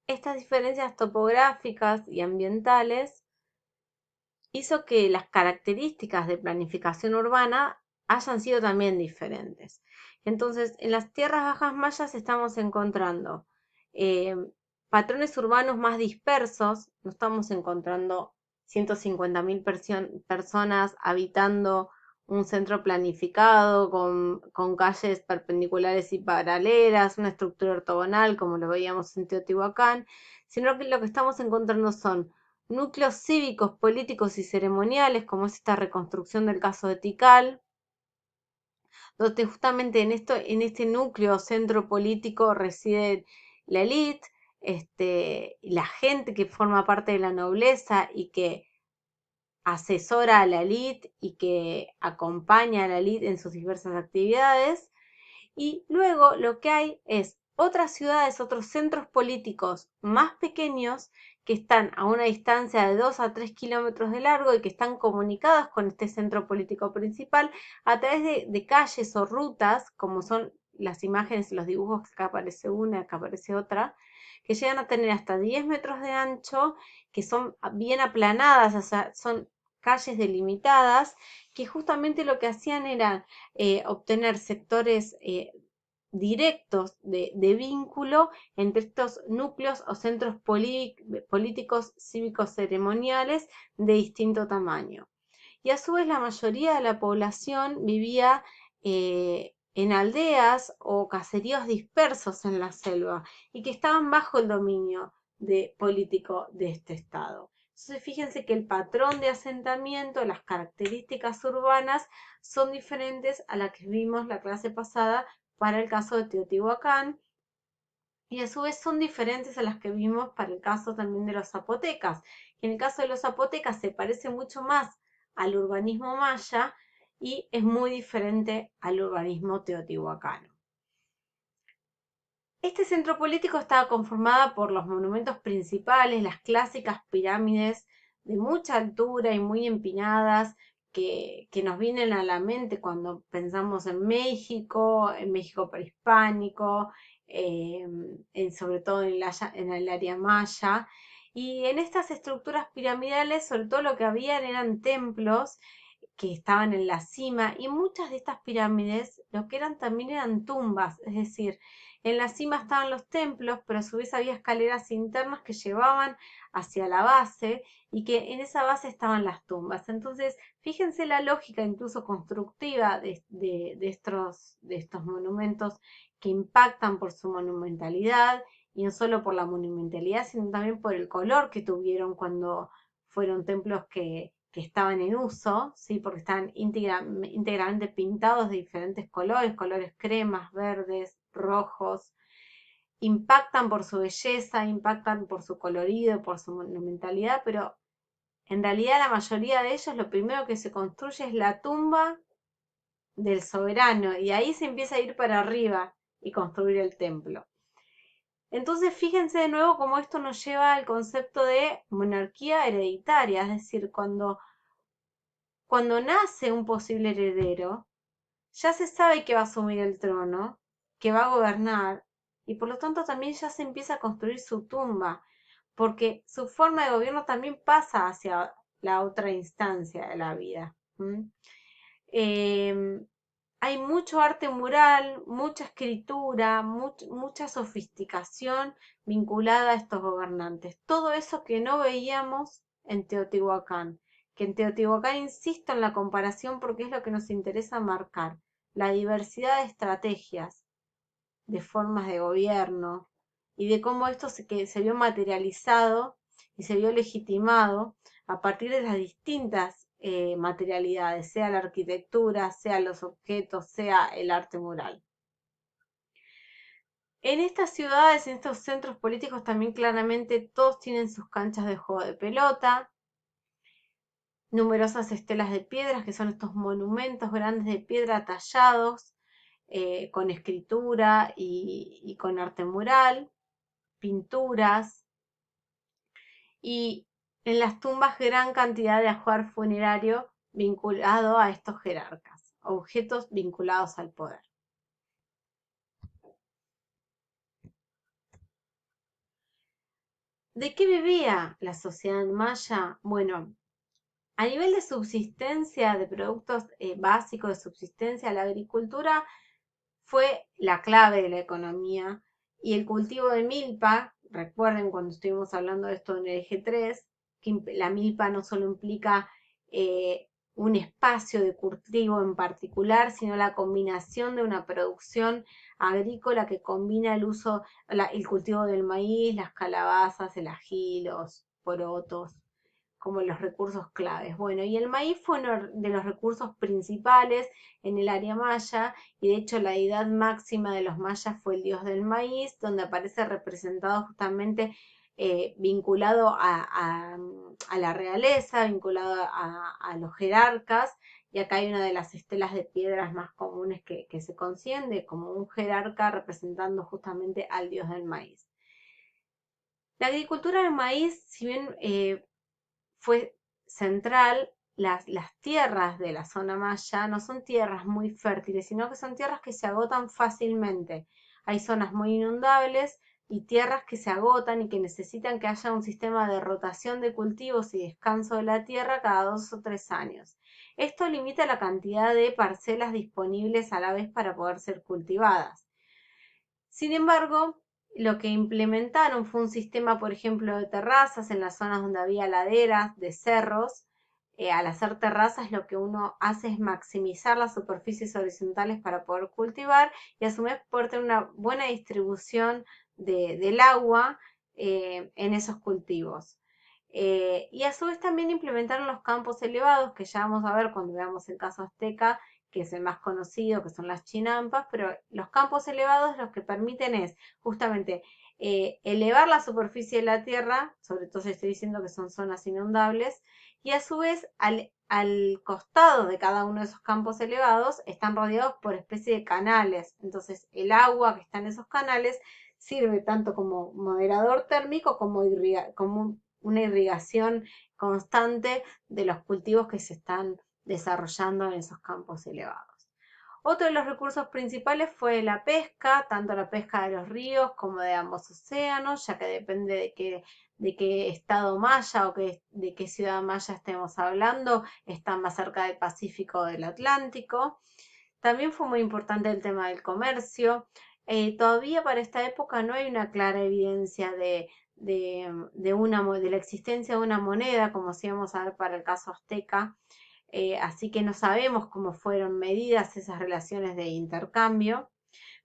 estas diferencias topográficas y ambientales hizo que las características de planificación urbana hayan sido también diferentes. Entonces, en las tierras bajas mayas estamos encontrando eh, patrones urbanos más dispersos, no estamos encontrando 150.000 personas habitando un centro planificado con calles perpendiculares y paralelas, una estructura ortogonal como lo veíamos en Teotihuacán, sino que lo que estamos encontrando son núcleos cívicos, políticos y ceremoniales, como es esta reconstrucción del caso de Tikal, donde justamente en este núcleo centro político reside la élite, la gente que forma parte de la nobleza y que asesora a la élite y que acompaña a la élite en sus diversas actividades. Y luego lo que hay es otras ciudades, otros centros políticos más pequeños que están a una distancia de 2 a 3 kilómetros de largo y que están comunicados con este centro político principal a través de calles o rutas, como son las imágenes, los dibujos, que acá aparece una, acá aparece otra, que llegan a tener hasta 10 metros de ancho, que son bien aplanadas, o sea, son calles delimitadas, que justamente lo que hacían era obtener sectores directos de vínculo entre estos núcleos o centros políticos cívicos ceremoniales de distinto tamaño. Y a su vez la mayoría de la población vivía en aldeas o caseríos dispersos en la selva y que estaban bajo el dominio político de este estado. Entonces fíjense que el patrón de asentamiento, las características urbanas son diferentes a las que vimos la clase pasada para el caso de Teotihuacán y a su vez son diferentes a las que vimos para el caso también de los zapotecas. En el caso de los zapotecas se parece mucho más al urbanismo maya y es muy diferente al urbanismo teotihuacano. Este centro político estaba conformado por los monumentos principales, las clásicas pirámides de mucha altura y muy empinadas que nos vienen a la mente cuando pensamos en México prehispánico, sobre todo en el área maya. Y en estas estructuras piramidales, sobre todo lo que habían eran templos que estaban en la cima y muchas de estas pirámides lo que eran también eran tumbas, es decir, en la cima estaban los templos, pero a su vez había escaleras internas que llevaban hacia la base y que en esa base estaban las tumbas. Entonces, fíjense la lógica incluso constructiva de estos monumentos que impactan por su monumentalidad y no solo por la monumentalidad, sino también por el color que tuvieron cuando fueron templos que estaban en uso, ¿sí? Porque están íntegramente pintados de diferentes colores, colores cremas, verdes, rojos, impactan por su belleza, impactan por su colorido, por su monumentalidad, pero en realidad la mayoría de ellos lo primero que se construye es la tumba del soberano y ahí se empieza a ir para arriba y construir el templo. Entonces fíjense de nuevo cómo esto nos lleva al concepto de monarquía hereditaria, es decir, cuando nace un posible heredero, ya se sabe que va a asumir el trono, que va a gobernar, y por lo tanto también ya se empieza a construir su tumba, porque su forma de gobierno también pasa hacia la otra instancia de la vida. Eh, Hay mucho arte mural, mucha escritura, mucha sofisticación vinculada a estos gobernantes. Todo eso que no veíamos en Teotihuacán. Que en Teotihuacán insisto en la comparación porque es lo que nos interesa marcar. La diversidad de estrategias, de formas de gobierno y de cómo esto que se vio materializado y se vio legitimado a partir de las distintas materialidades, sea la arquitectura, sea los objetos, sea el arte mural. En estas ciudades, en estos centros políticos también claramente todos tienen sus canchas de juego de pelota, numerosas estelas de piedras, que son estos monumentos grandes de piedra tallados, con escritura y con arte mural, pinturas, y en las tumbas gran cantidad de ajuar funerario vinculado a estos jerarcas, objetos vinculados al poder. ¿De qué vivía la sociedad maya? Bueno, a nivel de subsistencia, de productos básicos de subsistencia, la agricultura fue la clave de la economía y el cultivo de milpa, recuerden cuando estuvimos hablando de esto en el eje 3, que la milpa no solo implica un espacio de cultivo en particular, sino la combinación de una producción agrícola que combina el uso, el cultivo del maíz, las calabazas, el ají, los porotos, como los recursos claves. Bueno, y el maíz fue uno de los recursos principales en el área maya, y de hecho la deidad máxima de los mayas fue el dios del maíz, donde aparece representado justamente vinculado a la realeza, vinculado a los jerarcas, y acá hay una de las estelas de piedras más comunes que se consiguen, como un jerarca representando justamente al dios del maíz. La agricultura del maíz, si bien fue central, las tierras de la zona maya no son tierras muy fértiles, sino que son tierras que se agotan fácilmente. Hay zonas muy inundables y tierras que se agotan y que necesitan que haya un sistema de rotación de cultivos y descanso de la tierra cada 2 o 3 años. Esto limita la cantidad de parcelas disponibles a la vez para poder ser cultivadas. Sin embargo, lo que implementaron fue un sistema, por ejemplo, de terrazas en las zonas donde había laderas, de cerros. Al hacer terrazas, lo que uno hace es maximizar las superficies horizontales para poder cultivar y a su vez poder tener una buena distribución del agua en esos cultivos. Y a su vez también implementaron los campos elevados, que ya vamos a ver cuando veamos el caso azteca, que es el más conocido, que son las chinampas, pero los campos elevados lo que permiten es justamente elevar la superficie de la tierra, sobre todo si estoy diciendo que son zonas inundables, y a su vez al costado de cada uno de esos campos elevados están rodeados por especie de canales. Entonces el agua que está en esos canales sirve tanto como moderador térmico como una irrigación constante de los cultivos que se están desarrollando en esos campos elevados. Otro de los recursos principales fue la pesca, tanto la pesca de los ríos como de ambos océanos, ya que depende de qué estado maya o de qué ciudad maya estemos hablando, están más cerca del Pacífico o del Atlántico. También fue muy importante el tema del comercio. Todavía para esta época no hay una clara evidencia de la existencia de una moneda, como sí vamos a ver para el caso azteca, así que no sabemos cómo fueron medidas esas relaciones de intercambio,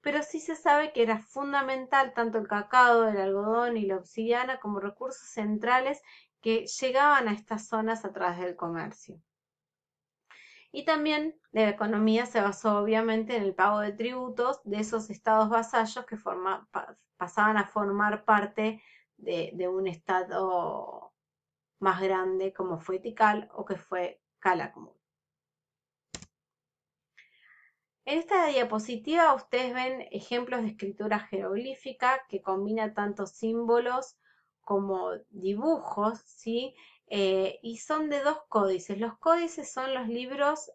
pero sí se sabe que era fundamental tanto el cacao, el algodón y la obsidiana como recursos centrales que llegaban a estas zonas a través del comercio. Y también la economía se basó obviamente en el pago de tributos de esos estados vasallos que pasaban a formar parte de un estado más grande como fue Tikal o que fue Calakmul. En esta diapositiva ustedes ven ejemplos de escritura jeroglífica que combina tanto símbolos como dibujos, ¿sí? Y son de 2 códices. Los códices son los libros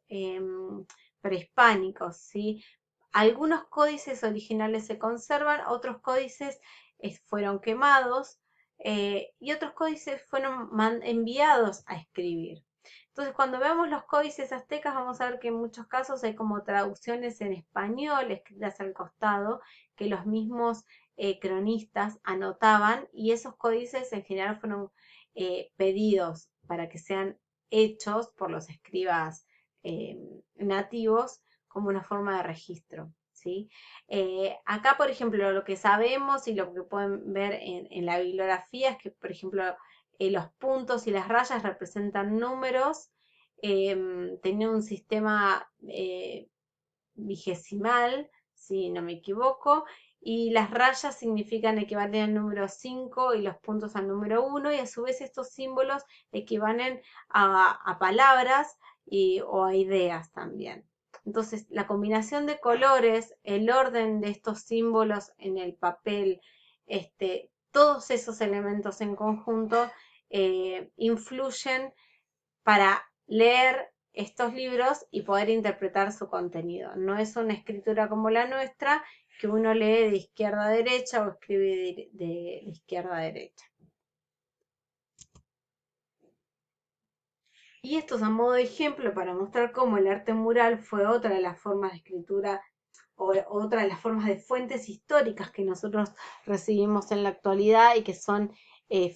prehispánicos, ¿sí? Algunos códices originales se conservan, otros códices fueron quemados y otros códices fueron enviados a escribir. Entonces, cuando veamos los códices aztecas, vamos a ver que en muchos casos hay como traducciones en español escritas al costado, que los mismos cronistas anotaban, y esos códices en general fueron pedidos para que sean hechos por los escribas nativos como una forma de registro. ¿Sí? Acá, por ejemplo, lo que sabemos y lo que pueden ver en la bibliografía es que, por ejemplo, los puntos y las rayas representan números, tenía un sistema vigesimal, si no me equivoco, y las rayas significan equivalen al número 5 y los puntos al número 1, y a su vez estos símbolos equivalen a palabras o a ideas también. Entonces, la combinación de colores, el orden de estos símbolos en el papel, todos esos elementos en conjunto influyen para leer estos libros y poder interpretar su contenido. No es una escritura como la nuestra, que uno lee de izquierda a derecha o escribe de izquierda a derecha. Y esto es a modo de ejemplo para mostrar cómo el arte mural fue otra de las formas de escritura o otra de las formas de fuentes históricas que nosotros recibimos en la actualidad y que son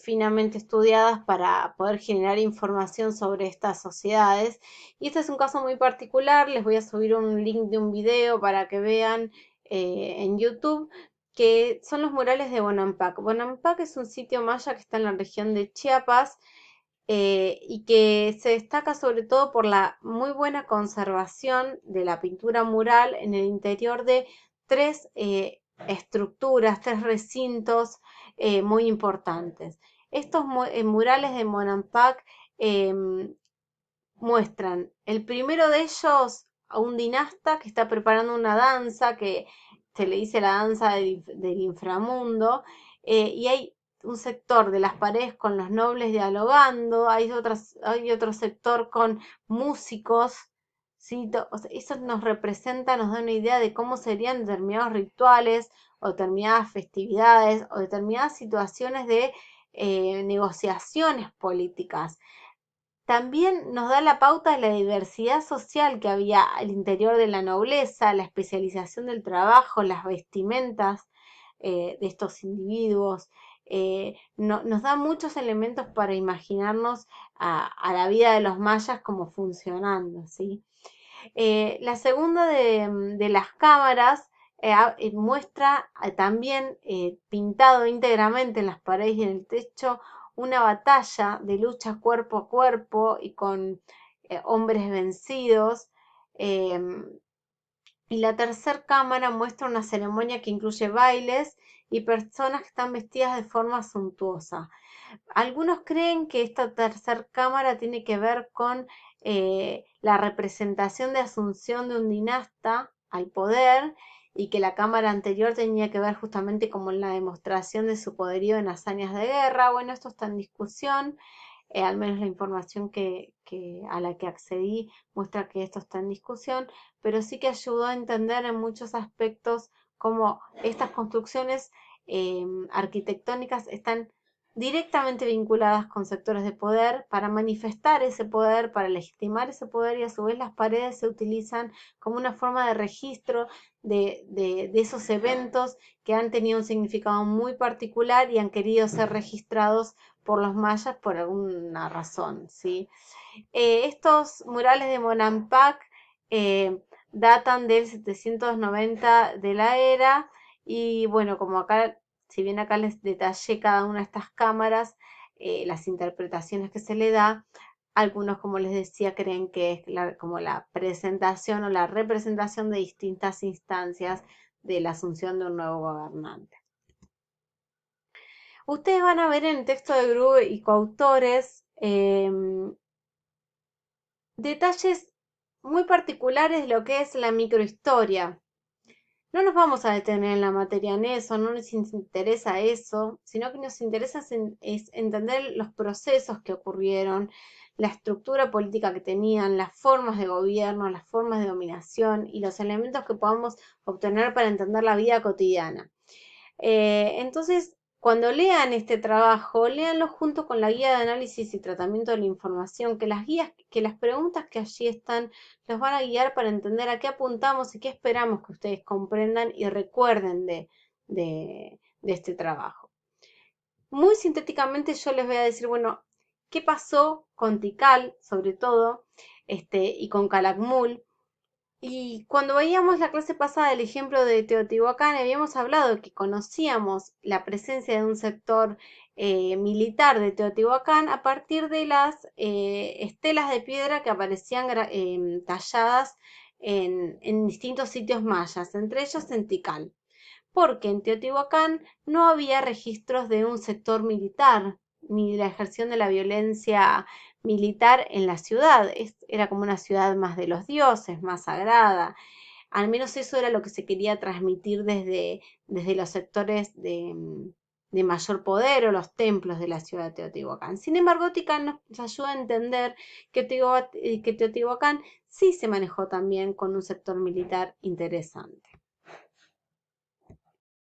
finamente estudiadas para poder generar información sobre estas sociedades. Y este es un caso muy particular, les voy a subir un link de un video para que vean en YouTube, que son los murales de Bonampak. Bonampak es un sitio maya que está en la región de Chiapas, y que se destaca sobre todo por la muy buena conservación de la pintura mural en el interior de tres estructuras, tres recintos muy importantes. Estos murales de Bonampak muestran el primero de ellos a un dinasta que está preparando una danza que se le dice la danza del inframundo, y hay un sector de las paredes con los nobles dialogando, hay otro sector con músicos, ¿sí? O sea, eso nos representa, nos da una idea de cómo serían determinados rituales o determinadas festividades o determinadas situaciones de negociaciones políticas. También nos da la pauta de la diversidad social que había al interior de la nobleza, la especialización del trabajo, las vestimentas de estos individuos. Nos da muchos elementos para imaginarnos a la vida de los mayas como funcionando, ¿sí? La segunda de las cámaras muestra también pintado íntegramente en las paredes y en el techo una batalla de lucha cuerpo a cuerpo y con hombres vencidos. em, y la tercera cámara muestra una ceremonia que incluye bailes y personas que están vestidas de forma suntuosa. Algunos creen que esta tercera cámara tiene que ver con la representación de asunción de un dinasta al poder, y que la cámara anterior tenía que ver justamente como en la demostración de su poderío en hazañas de guerra. Bueno, esto está en discusión. Al menos la información a la que accedí muestra que esto está en discusión, pero sí que ayudó a entender en muchos aspectos cómo estas construcciones arquitectónicas están directamente vinculadas con sectores de poder para manifestar ese poder, para legitimar ese poder, y a su vez las paredes se utilizan como una forma de registro de esos eventos que han tenido un significado muy particular y han querido ser registrados por los mayas por alguna razón, ¿sí? Estos murales de Bonampak datan del 790 de la era, y bueno, como acá, si bien acá les detallé cada una de estas cámaras, las interpretaciones que se le da, algunos, como les decía, creen que es como la presentación o la representación de distintas instancias de la asunción de un nuevo gobernante. Ustedes van a ver en el texto de Grue y coautores detalles muy particulares de lo que es la microhistoria. No nos vamos a detener en la materia en eso, no nos interesa eso, sino que nos interesa es entender los procesos que ocurrieron, la estructura política que tenían, las formas de gobierno, las formas de dominación y los elementos que podamos obtener para entender la vida cotidiana. Entonces, cuando lean este trabajo, léanlo junto con la guía de análisis y tratamiento de la información, que las preguntas que allí están los van a guiar para entender a qué apuntamos y qué esperamos que ustedes comprendan y recuerden de este trabajo. Muy sintéticamente yo les voy a decir, bueno, qué pasó con Tikal, sobre todo, y con Calakmul. Y cuando veíamos la clase pasada el ejemplo de Teotihuacán, habíamos hablado de que conocíamos la presencia de un sector militar de Teotihuacán a partir de las estelas de piedra que aparecían talladas en distintos sitios mayas, entre ellos en Tikal, porque en Teotihuacán no había registros de un sector militar ni de la ejerción de la violencia militar en la ciudad. Era como una ciudad más de los dioses, más sagrada. Al menos eso era lo que se quería transmitir desde los sectores de mayor poder o los templos de la ciudad de Teotihuacán. Sin embargo, Tikal nos ayuda a entender que Teotihuacán sí se manejó también con un sector militar interesante.